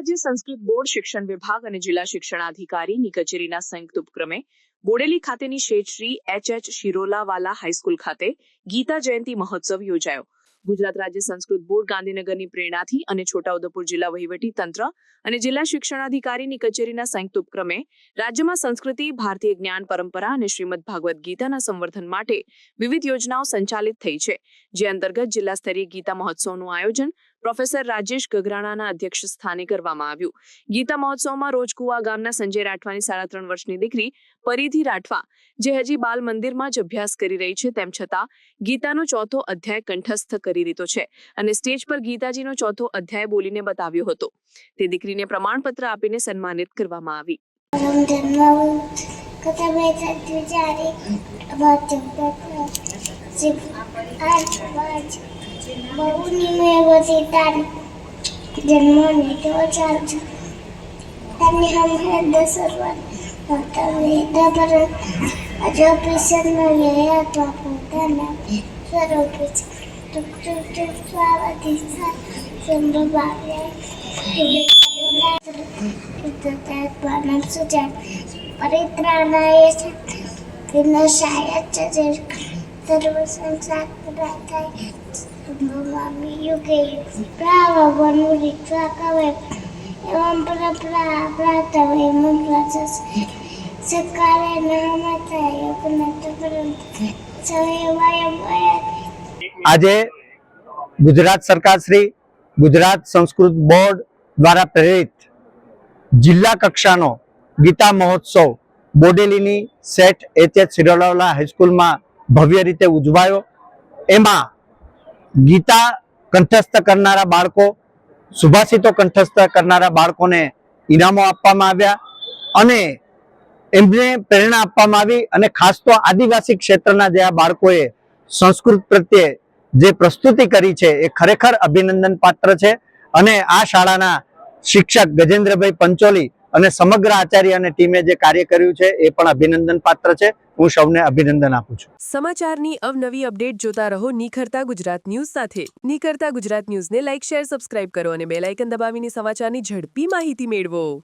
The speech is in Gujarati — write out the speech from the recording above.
રાજ્ય સંસ્કૃત બોર્ડ શિક્ષણ વિભાગ અને જિલ્લા શિક્ષણાધિકારીની કચેરીના સંયુક્ત ઉપક્રમે બોડેલી ખાતેની શેઠ શ્રી એચ શિરોલાવાલા હાઈસ્કૂલ ખાતે ગીતા જયંતિ મહોત્સવ યોજાયો। ગુજરાત રાજ્ય સંસ્કૃત બોર્ડ ગાંધીનગરની પ્રેરણાથી અને છોટાઉદેપુર જિલ્લા વહીવટી તંત્ર અને જિલ્લા શિક્ષણાધિકારીની કચેરીના સંયુક્ત ઉપક્રમે રાજ્યમાં સંસ્કૃતિ, ભારતીય જ્ઞાન પરંપરા અને શ્રીમદ ભાગવત ગીતાના સંવર્ધન માટે વિવિધ યોજનાઓ સંચાલિત થઈ છે, જે અંતર્ગત જિલ્લા સ્તરીય ગીતા મહોત્સવનું આયોજન પ્રોફેસર રાજેશ ગગરાણાના અધ્યક્ષ સ્થાને કરવામાં આવ્યું। ગીતા મહોત્સવમાં રોજકુવા ગામના સંજય રાઠવાની 3.5 વર્ષની દીકરી પરિધિ રાઠવા, જે હજી બાલ મંદિરમાં જ અભ્યાસ કરી રહી છે, તેમ છતાં ગીતાનો 4થો અધ્યાય કંઠસ્થ કરી લીધો છે અને સ્ટેજ પર ગીતાજીનો 4થો અધ્યાય બોલીને બતાવ્યો હતો। તે દીકરીને પ્રમાણપત્ર આપીને સન્માનિત કરવામાં આવી। આજે ગુજરાત સરકાર શ્રી ગુજરાત સંસ્કૃત બોર્ડ દ્વારા પ્રેરિત જિલ્લા કક્ષાનો ગીતા મહોત્સવ બોડેલીની શેઠ એચ શિરોલાવાલા હાઈસ્કૂલમાં ભવ્ય રીતે ઉજવાયો। એમાં ગીતા કંઠસ્થ કરનારા બાળકો, સુભાષિતો કંઠસ્થ કરનારા બાળકોને ઇનામો આપવામાં આવ્યા અને એમને પ્રેરણા આપવામાં આવી અને ખાસ તો આદિવાસી ક્ષેત્રના જે આ બાળકોએ સંસ્કૃત પ્રત્યે જે પ્રસ્તુતિ કરી છે એ ખરેખર અભિનંદન પાત્ર છે અને આ શાળાના શિક્ષક ગજેન્દ્રભાઈ પંચોલી અને સમગ્ર આચાર્ય અને ટીમે જે કાર્ય કર્યું છે એ પણ અભિનંદન પાત્ર છે। હું સૌને અભિનંદન આપું છું। સમાચારની અવનવી અપડેટ જોતા રહો નિખરતા ગુજરાત ન્યૂઝ સાથે। નિખરતા ગુજરાત ન્યૂઝને લાઇક, શેર, સબસ્ક્રાઇબ કરો અને બેલ આઇકન દબાવીને સમાચારની ઝડપી માહિતી મેળવો।